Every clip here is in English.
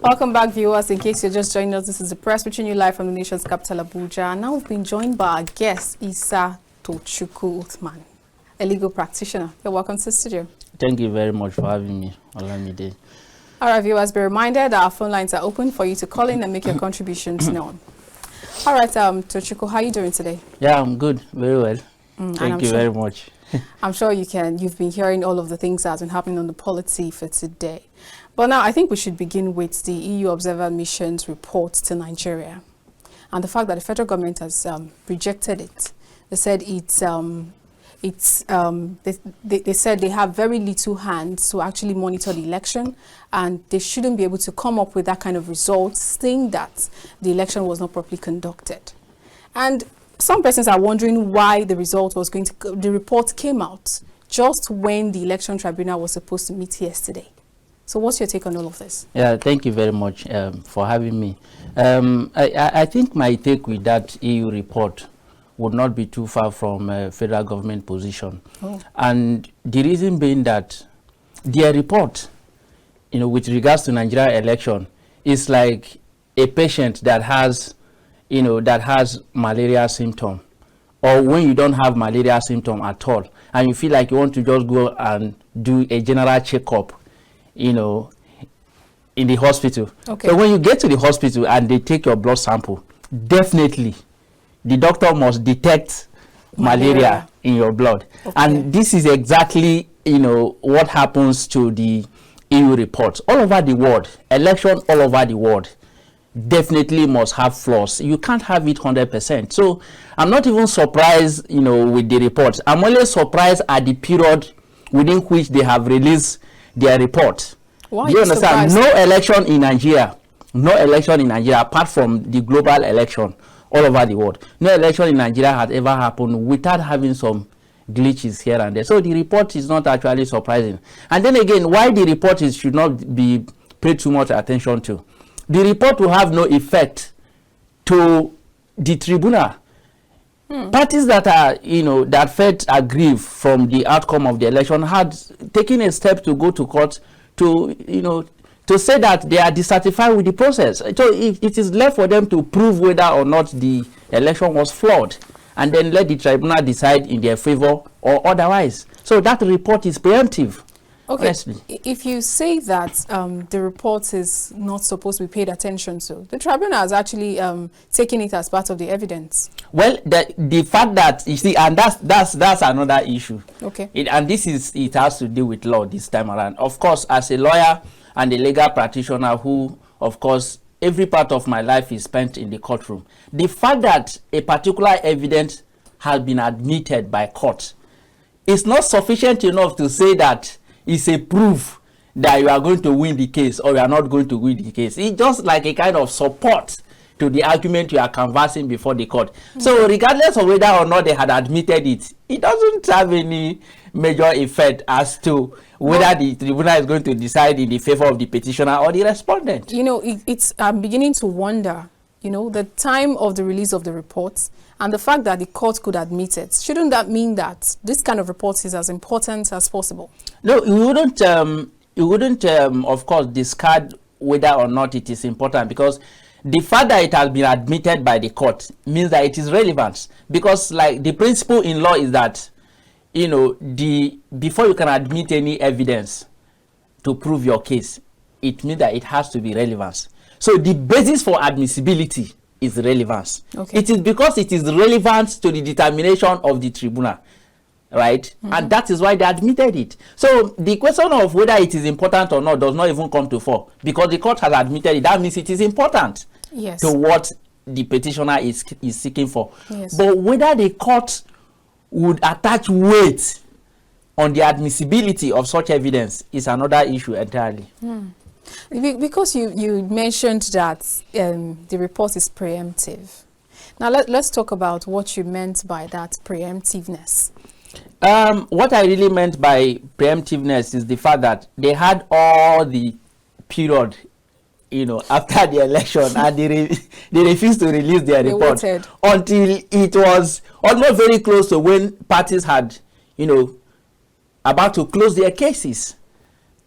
Welcome back, viewers. In case you're just joining us, this is the press reaching you live from the nation's capital, Abuja. Now we've been joined by our guest, Isa-Tochukwu Uthman, a legal practitioner. You're welcome to the studio. Thank you very much for having me, Olamide. All right, viewers, be reminded that our phone lines are open for you to call in and make your contributions known. All right, Tochukwu, how are you doing today? Yeah, I'm good. Very well. Thank you very much. I'm sure you've been hearing all of the things that have been happening on the polity for today. But now I think we should begin with the EU Observer Mission's report to Nigeria and the fact that the federal government has rejected it. They said they said they have very little hands to actually monitor the election, and they shouldn't be able to come up with that kind of result, saying that the election was not properly conducted. And some persons are wondering why the report came out just when the election tribunal was supposed to meet yesterday. So what's your take on all of this? Yeah, thank you very much for having me. I think my take with that EU report would not be too far from federal government position. Oh. And the reason being that their report, with regards to Nigeria election, is like a patient that has, malaria symptom, or when you don't have malaria symptom at all, and you feel like you want to just go and do a general checkup, in the hospital. Okay. So when you get to the hospital and they take your blood sample, definitely the doctor must detect malaria in your blood. Okay. And this is exactly, what happens to the EU reports. All over the world, election all over the world definitely must have flaws. You can't have it 100%. So I'm not even surprised, with the reports. I'm only surprised at the period within which they have released their report. Why? Do you understand? No election in Nigeria, apart from the global election all over the world. No election in Nigeria has ever happened without having some glitches here and there. So the report is not actually surprising. And then again, why the report should not be paid too much attention to. The report will have no effect to the tribunal. Parties that are, that felt aggrieved from the outcome of the election had taken a step to go to court to, to say that they are dissatisfied with the process. So it is left for them to prove whether or not the election was flawed, and then let the tribunal decide in their favor or otherwise. So that report is preemptive. Okay, honestly. If you say that the report is not supposed to be paid attention to, the tribunal has actually taken it as part of the evidence. Well, the fact that, you see, and that's another issue. Okay. And it has to do with law this time around. Of course, as a lawyer and a legal practitioner who, of course, every part of my life is spent in the courtroom, the fact that a particular evidence has been admitted by court is not sufficient enough to say that it's a proof that you are going to win the case or you are not going to win the case. It's just like a kind of support to the argument you are canvassing before the court. So regardless of whether or not they had admitted it, it doesn't have any major effect as to whether the tribunal is going to decide in the favor of the petitioner or the respondent. I'm beginning to wonder, the time of the release of the reports and the fact that the court could admit it. Shouldn't that mean that this kind of report is as important as possible? No, you wouldn't, of course, discard whether or not it is important, because the fact that it has been admitted by the court means that it is relevant. Because, like, the principle in law is that, before you can admit any evidence to prove your case, it means that it has to be relevant. So the basis for admissibility is relevance. Okay. It is because it is relevant to the determination of the tribunal, right? And that is why they admitted it. So the question of whether it is important or not does not even come to fore, because the court has admitted it. That means it is important to what the petitioner is seeking for. Yes. But whether the court would attach weight on the admissibility of such evidence is another issue entirely. Because you mentioned that the report is preemptive. Now let's talk about what you meant by that preemptiveness. What I really meant by preemptiveness is the fact that they had all the period, after the election, and they refused to release their report until it was almost very close to when parties had, about to close their cases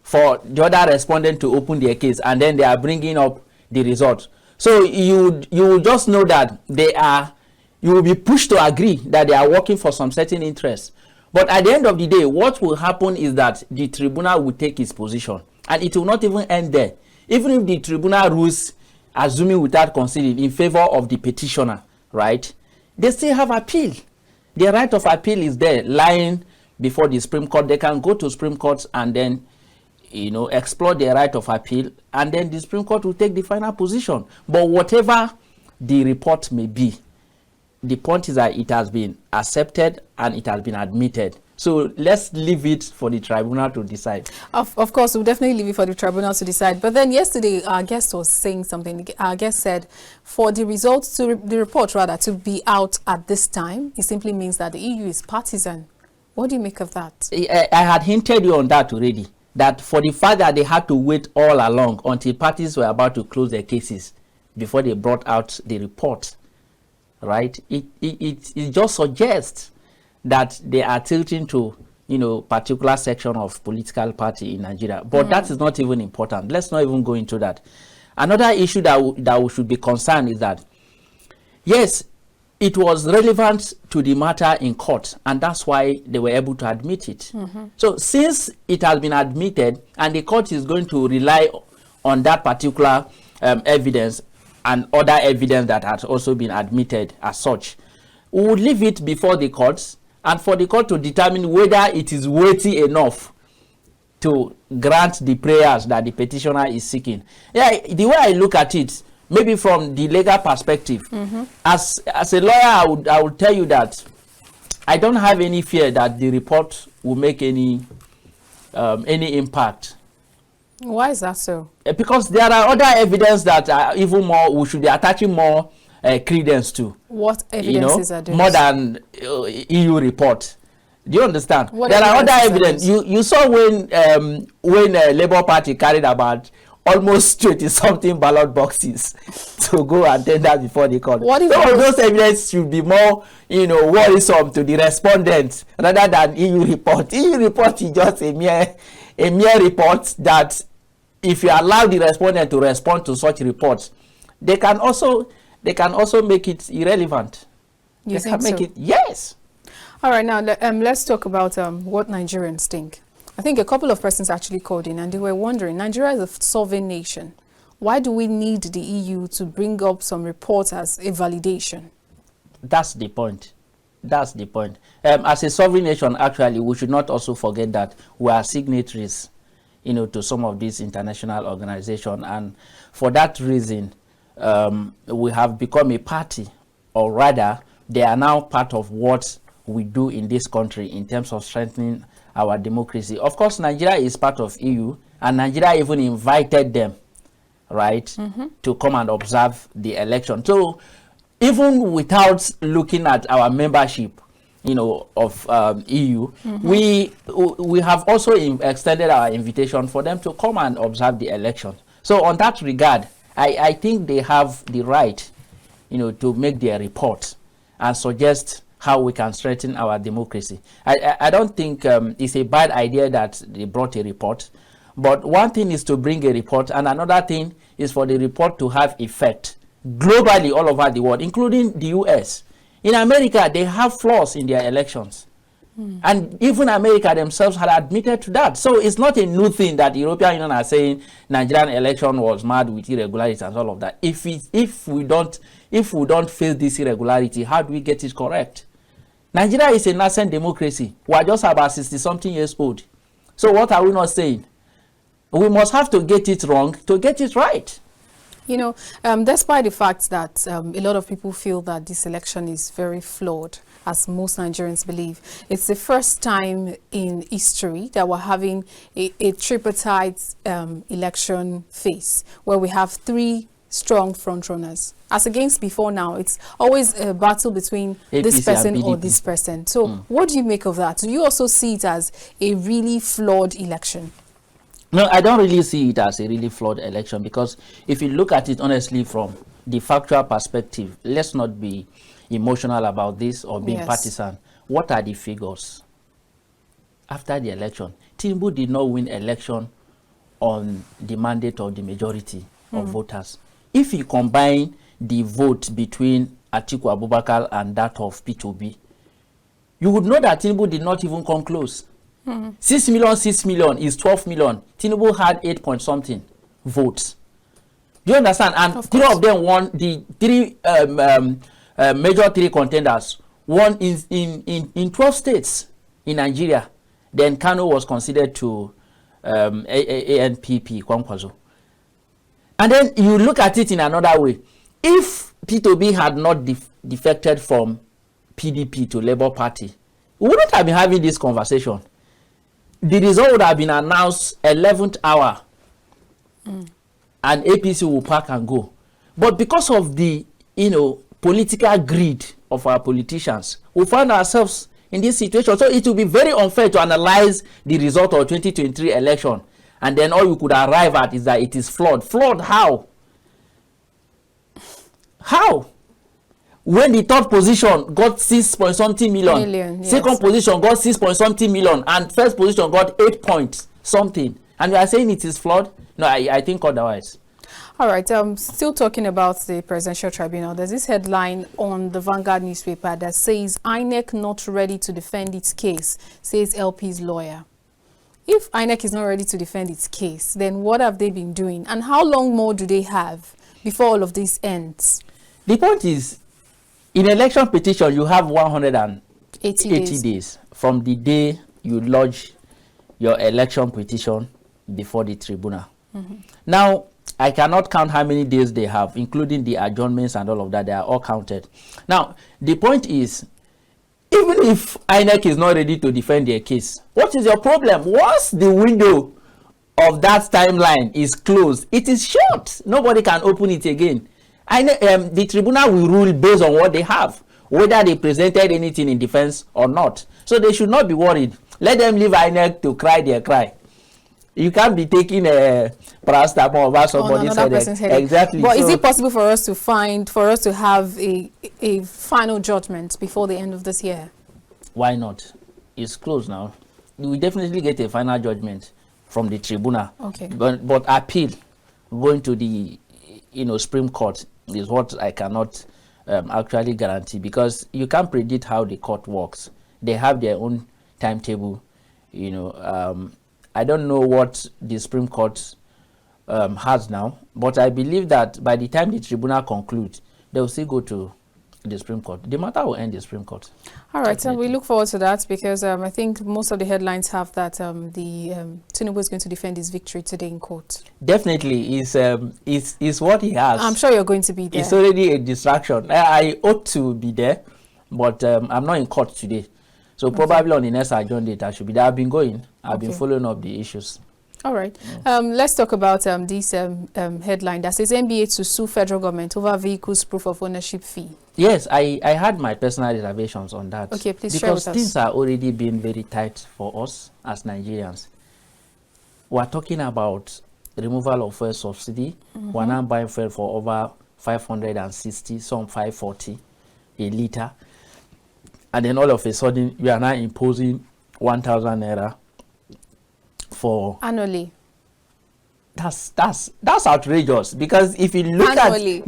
for the other respondent to open their case, and then they are bringing up the result. So you will just know that you will be pushed to agree that they are working for some certain interests. But at the end of the day, what will happen is that the tribunal will take its position, and it will not even end there. Even if the tribunal rules, assuming without conceding, in favor of the petitioner, right, they still have appeal. Their right of appeal is there, lying before the Supreme Court. They can go to Supreme Court and then, you know, explore their right of appeal, and then the Supreme Court will take the final position. But whatever the report may be, the point is that it has been accepted and it has been admitted. So let's leave it for the tribunal to decide. Of course, we'll definitely leave it for the tribunal to decide. But then yesterday, our guest was saying something. Our guest said, for the results, the report rather, to be out at this time, it simply means that the EU is partisan. What do you make of that? I had hinted you on that already, that for the fact that they had to wait all along until parties were about to close their cases before they brought out the report, right? It just suggests that they are tilting to, you know, particular section of political party in Nigeria. But that is not even important. Let's not even go into that. Another issue that we should be concerned is that, yes, it was relevant to the matter in court, and that's why they were able to admit it. So since it has been admitted and the court is going to rely on that particular evidence and other evidence that has also been admitted as such, we would leave it before the courts, and for the court to determine whether it is weighty enough to grant the prayers that the petitioner is seeking. Yeah, the way I look at it, maybe from the legal perspective, as a lawyer, I would tell you that I don't have any fear that the report will make any impact. Why is that so? Because there are other evidence that are even more, we should be attaching more credence to. What evidences are those? More than EU report. Do you understand? What there are other evidence. Are you saw when Labour Party carried about almost 20-something ballot boxes to go and tender before the court. Some of those evidence should be more, worrisome to the respondents rather than EU report. EU report is just a mere report that, if you allow the respondent to respond to such reports, they can also make it irrelevant. You think so? Yes. All right, now let's talk about what Nigerians think. I think a couple of persons actually called in and they were wondering, Nigeria is a sovereign nation. Why do we need the EU to bring up some reports as a validation? That's the point. That's the point. As a sovereign nation, actually, we should not also forget that we are signatories, to some of these international organizations. And for that reason, we have become a party, or rather, they are now part of what we do in this country in terms of strengthening our democracy. Of course, Nigeria is part of EU, and Nigeria even invited them, right, to come and observe the election. So even without looking at our membership, of EU, we have also extended our invitation for them to come and observe the election. So on that regard, I think they have the right, to make their report and suggest how we can strengthen our democracy. I don't think it's a bad idea that they brought a report, but one thing is to bring a report, and another thing is for the report to have effect globally all over the world, including the US. In America, they have flaws in their elections. And even America themselves had admitted to that. So it's not a new thing that the European Union are saying Nigerian election was marred with irregularities and all of that. If we don't face this irregularity, how do we get it correct? Nigeria is a nascent democracy. We are just about 60-something years old. So what are we not saying? We must have to get it wrong to get it right. Despite the fact that a lot of people feel that this election is very flawed, as most Nigerians believe, it's the first time in history that we're having a tripartite election phase, where we have three strong frontrunners. As against before now, it's always a battle between APC this person or this person. So what do you make of that? Do you also see it as a really flawed election? No, I don't really see it as a really flawed election, because if you look at it honestly from the factual perspective, let's not be emotional about this or being partisan. What are the figures? After the election, Tinubu did not win election on the mandate of the majority of voters. If you combine the vote between Atiku Abubakar and that of P2B, you would know that Tinubu did not even come close. 6 million is 12 million. Tinubu had 8 point something votes. Do you understand? And three of them won. The three major three contenders won in 12 states in Nigeria. Then Kano was considered to ANPP, Kwankwaso. And then you look at it in another way. If P2B had not defected from PDP to Labour Party, we wouldn't have been having this conversation. The result would have been announced 11th hour, and APC will pack and go. But because of the political greed of our politicians, we find ourselves in this situation. So it will be very unfair to analyze the result of 2023 election, and then all you could arrive at is that it is flawed. Flawed how? How? When the third position got 6 point something million, second position got 6 point something million, and first position got 8 point something, and we are saying it is flawed? No, I think otherwise. All right, still talking about the Presidential Tribunal, there's this headline on the Vanguard newspaper that says INEC not ready to defend its case, says LP's lawyer. If INEC is not ready to defend its case, then what have they been doing? And how long more do they have before all of this ends? The point is, in election petition, you have 180 days from the day you lodge your election petition before the tribunal. Now, I cannot count how many days they have, including the adjournments and all of that. They are all counted. Now, the point is, even if INEC is not ready to defend their case, what is your problem? Once the window of that timeline is closed, it is shut. Nobody can open it again. The tribunal will rule based on what they have, whether they presented anything in defense or not. So they should not be worried. Let them leave INEC to cry their cry. You can't be taking a paracetamol over somebody's headache. Exactly. But is it possible for us to have a final judgment before the end of this year? Why not? It's closed now. We will definitely get a final judgment from the tribunal. Okay. But appeal going to the Supreme Court is what I cannot actually guarantee, because you can't predict how the court works. They have their own timetable. I don't know what the Supreme Court has now, but I believe that by the time the tribunal concludes, they will still go to the Supreme Court. The matter will end the Supreme Court. All right, so we look forward to that, because I think most of the headlines have that Tinubu is going to defend his victory today in court. Definitely, is what he has. I'm sure you're going to be there. It's already a distraction. I ought to be there, but I'm not in court today. So probably on the next adjourned date, I should be there. I've been going. I've been following up the issues. All right. Let's talk about this headline that says NBA to sue federal government over vehicles proof of ownership fee. Yes, I had my personal reservations on that. Okay, please share with us. Because things are already being very tight for us as Nigerians. We're talking about removal of fuel subsidy. We're now buying fuel for over 560, some 540 a litre. And then all of a sudden, we are now imposing 1,000 naira for annually. That's outrageous, because if you look annually.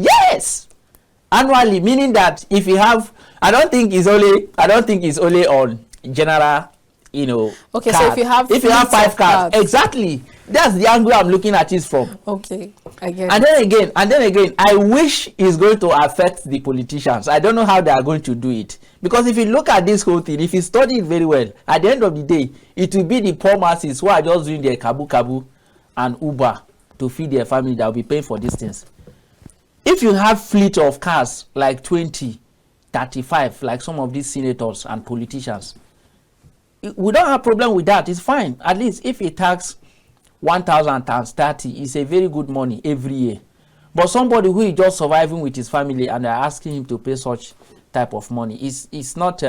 Annually, meaning that if you have, I don't think it's only on general, okay, card. So if you have 5 cards, exactly, that's the angle I'm looking at it from. Okay, I get and then again, I wish it's going to affect the politicians. I don't know how they are going to do it, because if you look at this whole thing, if you study it very well, at the end of the day, it will be the poor masses who are just doing their kabu and Uber to feed their family that will be paying for these things. If you have fleet of cars like 20, 35, like some of these senators and politicians, we don't have a problem with that. It's fine. At least if it tax 1,000 times 30, it's a very good money every year. But somebody who is just surviving with his family and they're asking him to pay such type of money, it's not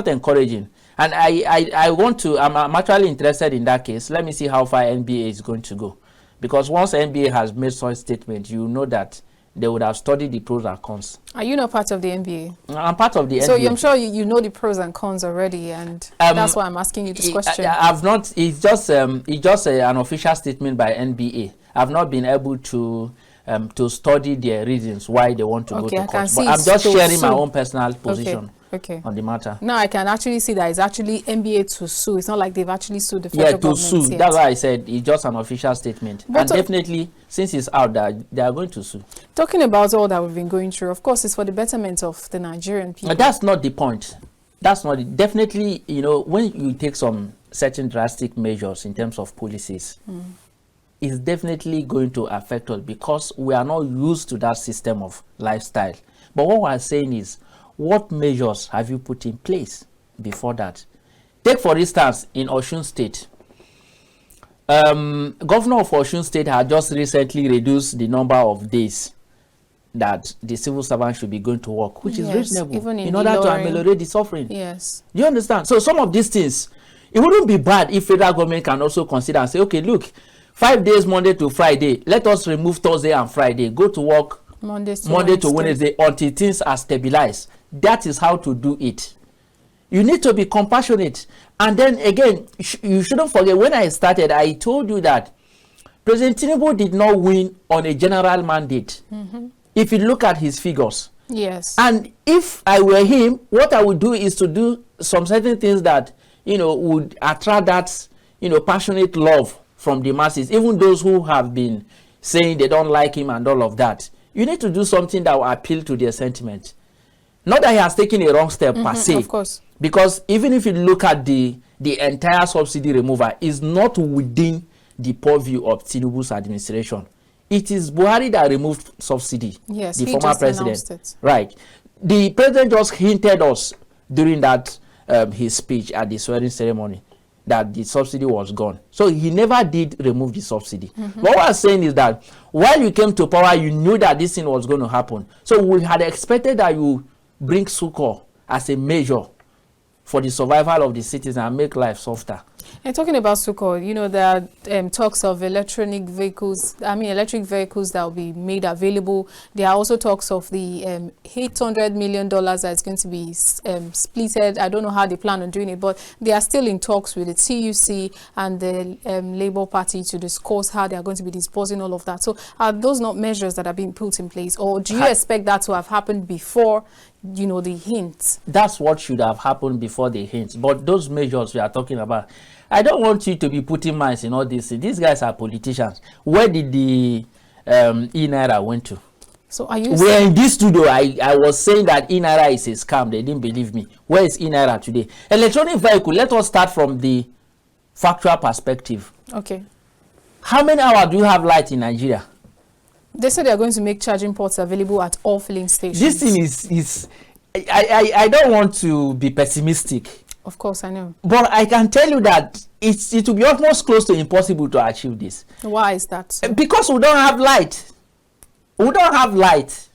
encouraging. And I'm actually interested in that case. Let me see how far NBA is going to go, because once NBA has made such statement, you know that they would have studied the pros and cons. Are you not part of the NBA? I'm part of the NBA. So I'm sure you know the pros and cons already, and that's why I'm asking you this question. I've not. It's just an official statement by NBA. I've not been able to study their reasons why they want to go to court. But I'm just sharing my own personal position. Okay. On the matter. Now I can actually see that it's actually NBA to sue. It's not like they've actually sued the federal government. Yeah, to sue. Yet. That's why I said it's just an official statement. But and definitely, since it's out there, they are going to sue. Talking about all that we've been going through, of course, it's for the betterment of the Nigerian people. That's not the point. That's not it. Definitely, when you take some certain drastic measures in terms of policies, it's definitely going to affect us because we are not used to that system of lifestyle. But what we're saying is, what measures have you put in place before that? Take, for instance, in Osun State. Governor of Osun State had just recently reduced the number of days that the civil servant should be going to work, which is reasonable, even in order to ameliorate the suffering. Yes. Do you understand? So some of these things, it wouldn't be bad if federal government can also consider and say, okay, look, 5 days, Monday to Friday, let us remove Thursday and Friday, go to work Monday to Wednesday until things are stabilized. That is how to do it. You need to be compassionate. And then again, you shouldn't forget, when I started, I told you that President Tinubu did not win on a general mandate. If you look at his figures. Yes. And if I were him, what I would do is to do some certain things that, would attract that, passionate love from the masses, even those who have been saying they don't like him and all of that. You need to do something that will appeal to their sentiment. Not that he has taken a wrong step per se. Of course. Because even if you look at the entire subsidy removal, is not within the purview of Tinubu's administration. It is Buhari that removed subsidy. Yes, the he former just president. Announced it. Right. The president just hinted us during that his speech at the swearing ceremony that the subsidy was gone. So he never did remove the subsidy. But what I'm saying is that while you came to power, you knew that this thing was going to happen. So we had expected that you bring succor as a measure for the survival of the citizens and make life softer. And talking about succor, there are talks of electric vehicles that will be made available. There are also talks of the $800 million that's going to be splitted. I don't know how they plan on doing it, but they are still in talks with the TUC and the Labour Party to discuss how they are going to be disposing all of that. So are those not measures that are being put in place, or do you expect that to have happened before the hints? That's what should have happened before the hints. But those measures we are talking about, I don't want you to be putting minds in all this. These guys are politicians. Where did the E-Naira went to? So are you We're in this studio. I was saying that E-Naira is a scam. They didn't believe me. Where is E-Naira today? Electronic vehicle, let us start from the factual perspective. Okay. How many hours do you have light in Nigeria? They said they are going to make charging ports available at all filling stations. This thing is I don't want to be pessimistic. Of course, I know. But I can tell you that it will be almost close to impossible to achieve this. Why is that? Because we don't have light. We don't have light.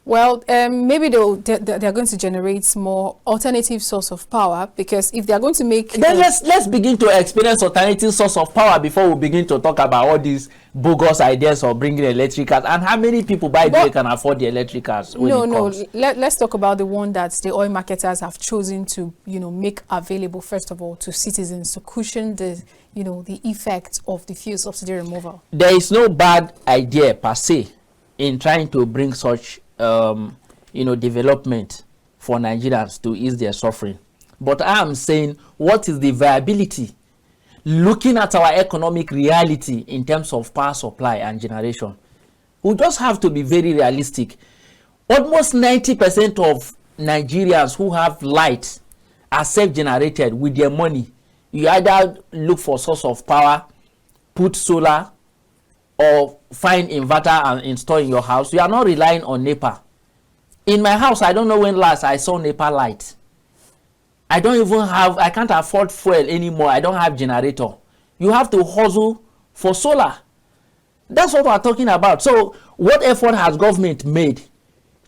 Well, maybe they're going to generate more alternative source of power, because if they're going to make... Then let's begin to experience alternative source of power before we begin to talk about all these bogus ideas of bringing electric cars. And how many people, by the way, can afford the electric cars? Let's talk about the one that the oil marketers have chosen to, make available, first of all, to citizens to cushion the, the effect of the fuel subsidy removal. There is no bad idea per se in trying to bring such development for Nigerians to ease their suffering. But I am saying, what is the viability? Looking at our economic reality in terms of power supply and generation, we just have to be very realistic. Almost 90% of Nigerians who have light are self-generated with their money. You either look for source of power, put solar, or find inverter and install in your house. You are not relying on NEPA. In my house, I don't know when last I saw NEPA light. I can't afford fuel anymore. I don't have generator. You have to hustle for solar. That's what we're talking about. So what effort has government made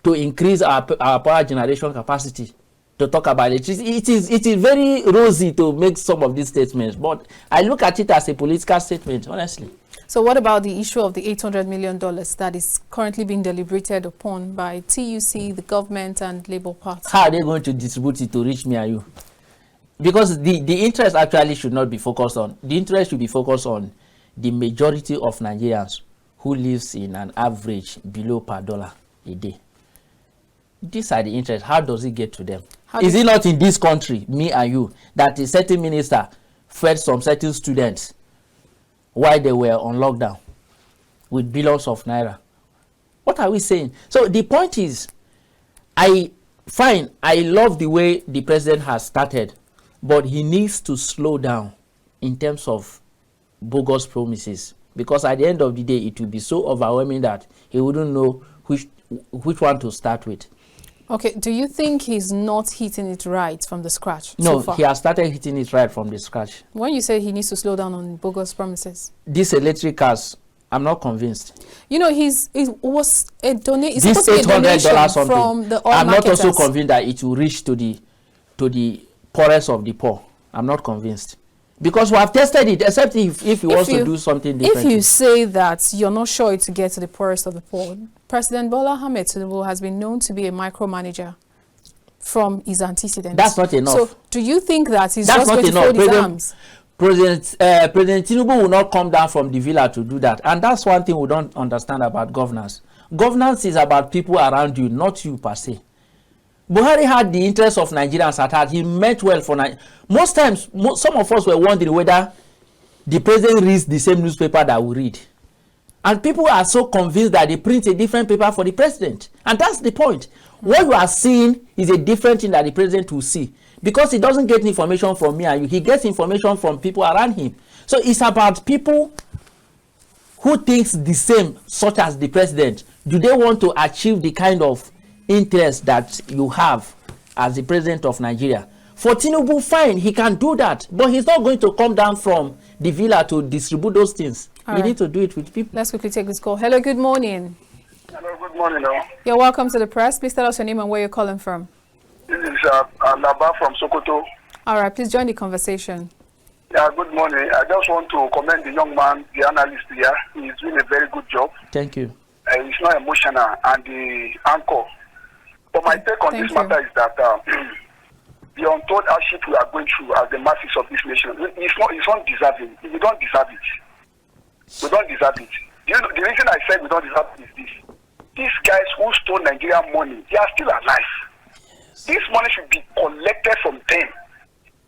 to increase our power generation capacity? to talk about it. It is very rosy to make some of these statements, but I look at it as a political statement, honestly. So what about the issue of the $800 million that is currently being deliberated upon by TUC, the government, and Labour Party? How are they going to distribute it to reach me and you? Because the interest actually should not be focused on. The interest should be focused on the majority of Nigerians who lives in an average below per dollar a day. These are the interests. How does it get to them? Is it not in this country, me and you, that a certain minister fed some certain students while they were on lockdown with billions of naira? What are we saying? So the point is, I love the way the president has started, but he needs to slow down in terms of bogus promises, because at the end of the day, it will be so overwhelming that he wouldn't know which one to start with. Okay, do you think he's not hitting it right from the scratch? No, so far? He has started hitting it right from the scratch. When you say he needs to slow down on bogus promises, these electric cars, I'm not convinced. You know, it was a donation. This $800 something. From the oil I'm not marketers. also convinced that it will reach to the poorest of the poor. I'm not convinced, because we have tested it. Except if he wants to do something different. If you say that you're not sure it to get to the poorest of the poor, President Bola Ahmed Tinubu has been known to be a micromanager from his antecedents. That's not enough. So, do you think that he's just going to fold his arms? President Tinubu will not come down from the villa to do that. And that's one thing we don't understand about governance. Governance is about people around you, not you per se. Buhari had the interests of Nigerians at heart. He meant well for Nigeria. Most times, some of us were wondering whether the president reads the same newspaper that we read. And people are so convinced that they print a different paper for the president. And that's the point. What you are seeing is a different thing that the president will see. Because he doesn't get information from me and you. He gets information from people around him. So it's about people who thinks the same, such as the president. Do they want to achieve the kind of interest that you have as the president of Nigeria? For Tinubu, fine, he can do that. But he's not going to come down from the villa to distribute those things. We need to do it with people. Let's quickly take this call. Hello, good morning. Hello, good morning. You're welcome to the press. Please tell us your name and where you're calling from. This is Alaba from Sokoto. All right, please join the conversation. Yeah, good morning. I just want to commend the young man, the analyst here. He's doing a very good job. Thank you. He's not emotional, and the anchor. But my take on this matter is that the untold hardship we are going through as the masses of this nation, it's not deserving. We don't deserve it. We don't deserve it. You know, the reason I said we don't deserve it is this. These guys who stole Nigerian money, they are still alive. Yes. This money should be collected from them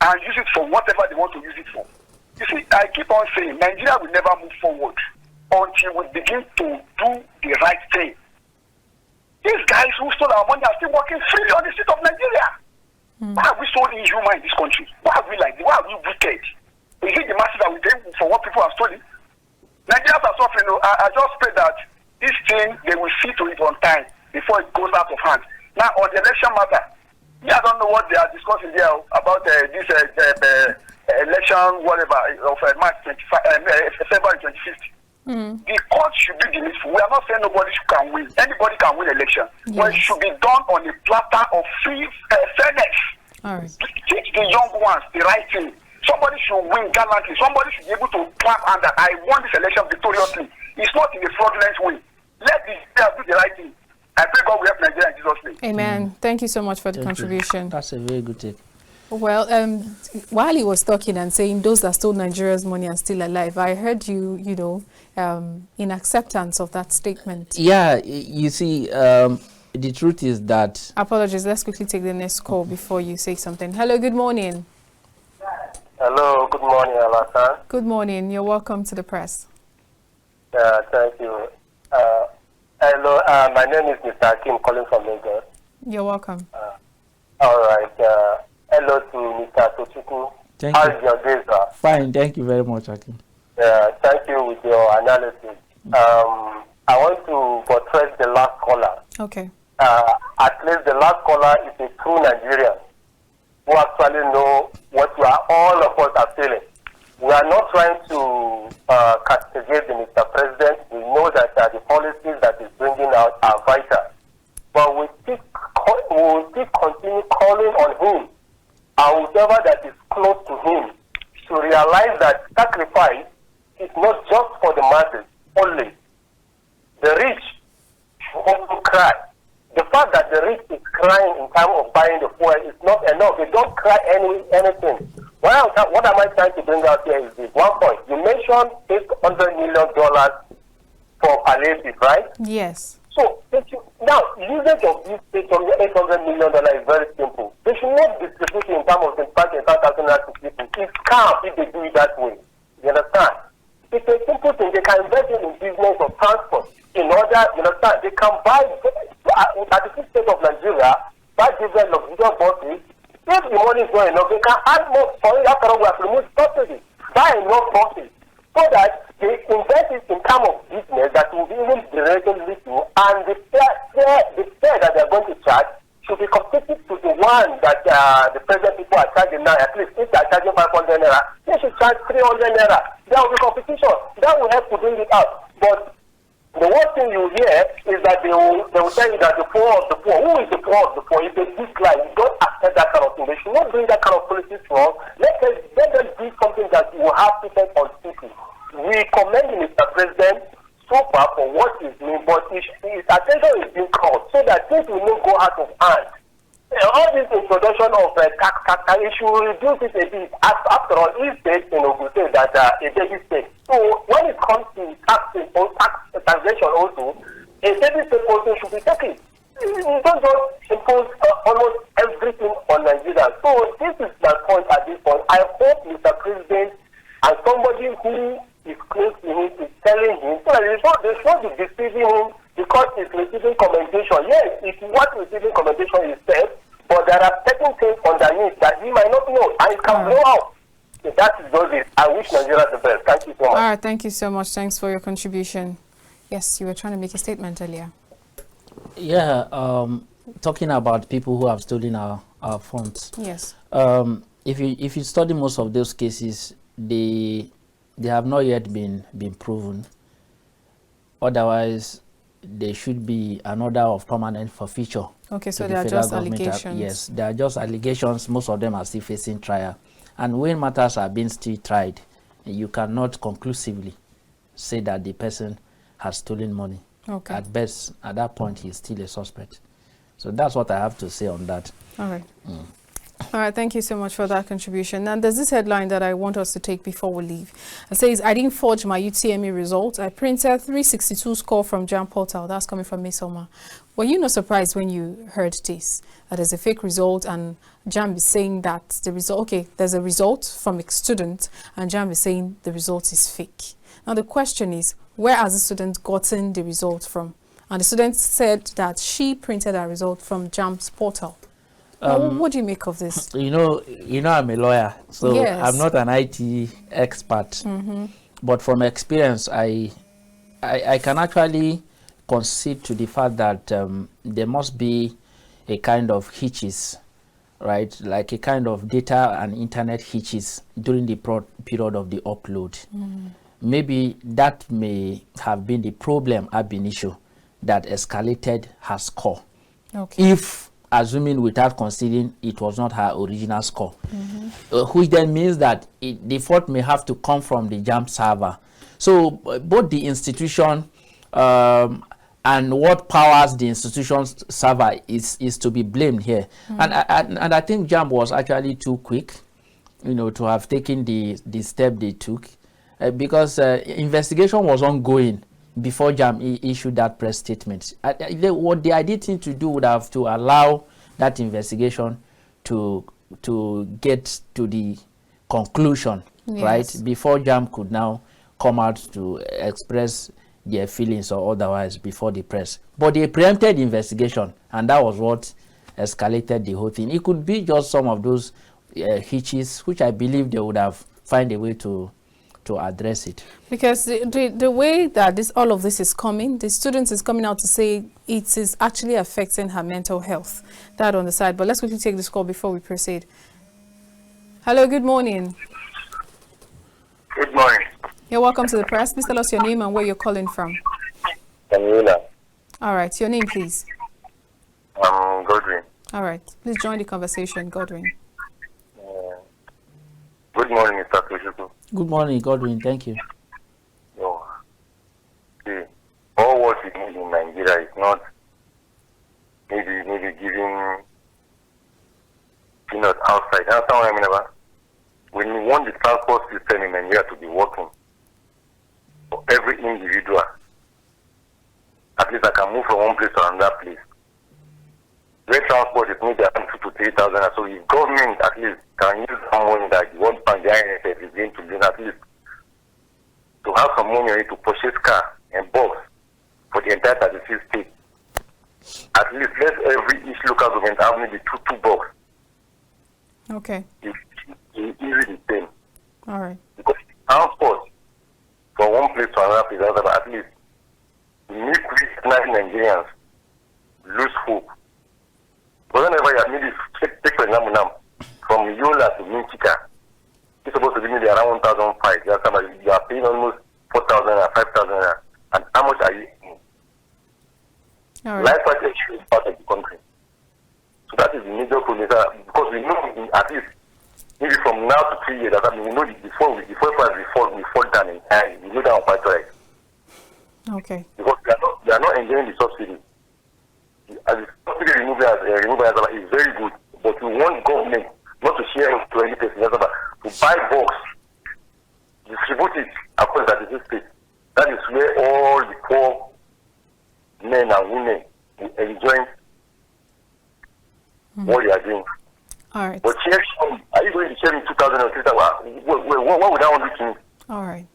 and use it for whatever they want to use it for. You see, I keep on saying Nigeria will never move forward until we begin to do the right thing. These guys who stole our money are still working freely on the street of Nigeria. Why are we so inhuman in this country? Why are we like this? Why are we wicked? Is it the masses that we pay for what people have stolen? Nigerians are suffering. I just pray that this thing, they will see to it on time before it goes out of hand. Now, on the election matter, I don't know what they are discussing there about this election, whatever, of March 25, February 25th. The court should be the needful. We are not saying nobody can win. Anybody can win election. Yes. But it should be done on a platter of fairness. All right. Teach the young ones the right thing. Somebody should win gallantly. Somebody should be able to clap and that I won this election victoriously. It's not in a fraudulent way. Let the players do the right thing. I pray God will help Nigeria in Jesus' name. Amen. Thank you so much for the contribution. That's a very good take. Well, while he was talking and saying those that stole Nigeria's money are still alive, I heard you, in acceptance of that statement. Yeah, you see, the truth is that... Apologies. Let's quickly take the next call before you say something. Hello, good morning. Hello, good morning, Alhassan. Good morning. You're welcome to the press. Thank you. Hello, my name is Mr. Akim, calling from Lagos. You're welcome. All right. Hello to Mr. Isa-Tochukwu. Thank you. How is your day, sir? Fine, thank you very much, Akim. Thank you with your analysis. I want to buttress the last caller. Okay. At least the last caller is a true Nigerian who actually know what we are, all of us are feeling. We are not trying to castigate the Mr. President. We know that the policies that he's bringing out are vital. But we pick still continue calling on him and whoever that is close to him to realize that sacrifice is not just for the masses only. The rich should also cry. The fact that the rich is crying in terms of buying the fuel is not enough. They don't cry anything. What am I trying to bring out here is this. One point. You mentioned $800 million for palliative, right? Yes. So, now, usage of this $800 million is very simple. They should not distribute it in terms of 25,000 to people. It's scam if they do it that way. You understand? It's a simple thing. They can invest in business of transport. In order, you understand, they can buy, at the state of Nigeria, buy different luxurious buses. If the money is not enough, they can add more for it. After all, we have removed subsidy. Buy enough buses so that they invest it in terms of business that will be even directly to, and the fare that they are going to charge should be competitive to the one that the present people are charging now. At least if they are charging 500 naira, they should charge 300 naira. There will be competition. That will help to bring it out. But the worst thing you hear is that they will tell you that the poor of the poor. Who is the poor of the poor? If they dislike, you don't accept that kind of thing. They should not bring that kind of policy to us. Let them do something that will have effect on people. We commend Mr. President so far for what he's doing, but his attention is being called so that things will not go out of hand. All this introduction of KAFTAN, it should reduce it a bit. After all, he said in Ogun State that a baby state. So when it comes to taxation also, a baby state also should be taken. You don't just impose almost everything on Nigeria. So this is my point at this point. I hope Mr. President and somebody who is close to him is telling him, so they should not be deceiving him because he's receiving commendation. Yes, it's what receiving commendation is said, but there are certain things underneath that he might not know, and it can blow out. So that is just it. I wish Nigeria the best. Thank you so much. All right, thank you so much. Thanks for your contribution. Yes, you were trying to make a statement earlier. Yeah, talking about people who have stolen our funds. Yes. If you study most of those cases, they have not yet been proven. Otherwise, there should be an order of permanent forfeiture. Okay, so they are just allegations. Yes, they are just allegations. Most of them are still facing trial. And when matters are being still tried, you cannot conclusively say that the person has stolen money. Okay. At best, at that point, he is still a suspect. So that's what I have to say on that. All right. All right, thank you so much for that contribution. Now, there's this headline that I want us to take before we leave. It says, I didn't forge my UTME results. I printed 362 score from JAM portal. That's coming from Miss Oma. Were you not surprised when you heard this, that there's a fake result and JAM is saying that the result, okay, there's a result from a student and JAM is saying the result is fake. Now, the question is, where has the student gotten the result from? And the student said that she printed her result from JAM's portal. What do you make of this? You know, I'm a lawyer, so yes. I'm not an IT expert. But from experience, I can actually concede to the fact that there must be a kind of hitches, right? Like a kind of data and internet hitches during the period of the upload. Maybe that may have been the problem ab initio that escalated her score. Okay. If assuming without considering it was not her original score, which then means that the fault may have to come from the JAM server. So both the institution and what powers the institution's server is to be blamed here. And I think JAM was actually too quick, to have taken the step they took, because investigation was ongoing before JAM issued that press statement. What the ideal thing to do would have to allow that investigation to get to the conclusion, yes, right? Before JAM could now come out to express their feelings or otherwise before the press. But they preempted the investigation, and that was what escalated the whole thing. It could be just some of those hitches, which I believe they would have found a way to address it. Because the way that all of this is coming, the students is coming out to say it is actually affecting her mental health. That on the side. But let's quickly take this call before we proceed. Hello, good morning. Good morning. You're welcome to the press. Please tell us your name and where you're calling from. Camila. All right, your name, please. Godwin. All right. Please join the conversation, Godwin. Good morning, Mr. Tochukwu. Good morning, Godwin. Thank you. See, all what we need in Nigeria is not maybe giving peanuts outside. That's what I mean about. When you want the transport system in Nigeria to be working for every individual, at least I can move from one place to another place. Where transport is maybe around 2,000 to 3,000. So if government at least can use some money that the World Bank, the INSF is going to use at least to have some money to purchase car and box for the entire 36 states. At least let each local government have maybe two box. Okay. It's easy the same. All right. Because transport from one place to another place, at least make we Nigerians lose hope. But whenever you maybe take for example now, from Yola to Minchika, it's supposed to be maybe around 1,500. You are paying almost 4,000 or 5,000. And how much are you paying? All right. Life is part of the country. So that is the major problem. Because we know at least maybe from now to 3 years, that we know before we fall down entirely. We know that on quite right. Okay. Because we are not enjoying the subsidy. As the subsidy removal is very good, but we want government not to share it to any person, to buy box, distribute it across the state. That is where all the poor men and women will enjoy what they are doing. All right. But are you going to share in 2,000 or 3,000? What would that one do to me? All right.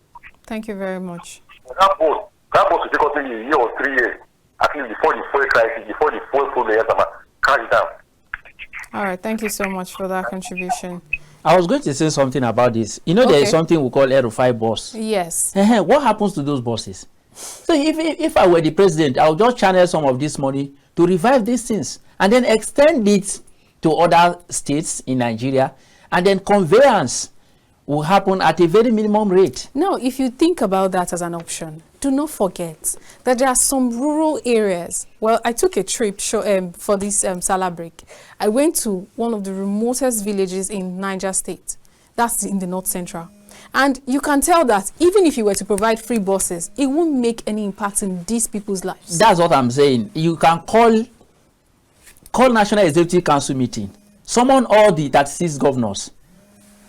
Thank you very much. That boat will take us maybe a year or 3 years, at least before the fuel crisis, before the fuel problem, crash down. All right. Thank you so much for that contribution. I was going to say something about this. You know, there is something we call Aerofy bus. Yes. What happens to those buses? So if I were the president, I would just channel some of this money to revive these things and then extend it to other states in Nigeria, and then conveyance will happen at a very minimum rate. Now, if you think about that as an option, do not forget that there are some rural areas. Well, I took a trip for this Salah break. I went to one of the remotest villages in Niger State. That's in the North Central. And you can tell that even if you were to provide free buses, it won't make any impact in these people's lives. That's what I'm saying. You can call National Executive Council meeting, summon all the 36 governors,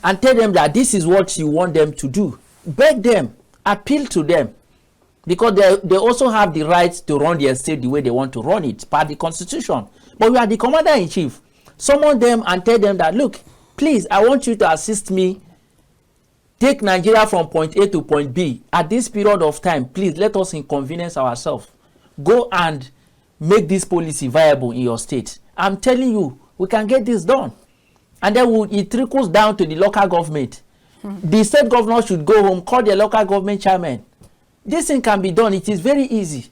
and tell them that this is what you want them to do. Beg them, appeal to them, because they also have the right to run their state the way they want to run it, per the constitution. But we are the commander-in-chief. Summon them and tell them that, look, please, I want you to assist me. Take Nigeria from point A to point B. At this period of time, please let us inconvenience ourselves. Go and make this policy viable in your state. I'm telling you, we can get this done. And then it trickles down to the local government. The state governor should go home, call their local government chairman. This thing can be done. It is very easy.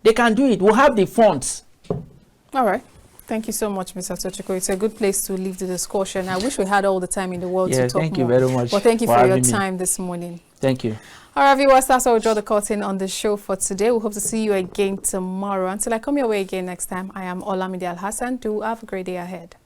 They can do it. We'll have the funds. All right. Thank you so much, Mr. Tochukwu. It's a good place to leave the discussion. I wish we had all the time in the world to talk more. Thank you very much. Well, thank you for your time this morning. Thank you. All right, viewers, that's how we draw the curtain on the show for today. We hope to see you again tomorrow. Until I come your way again next time, I am Olamide Alhassan. Do have a great day ahead.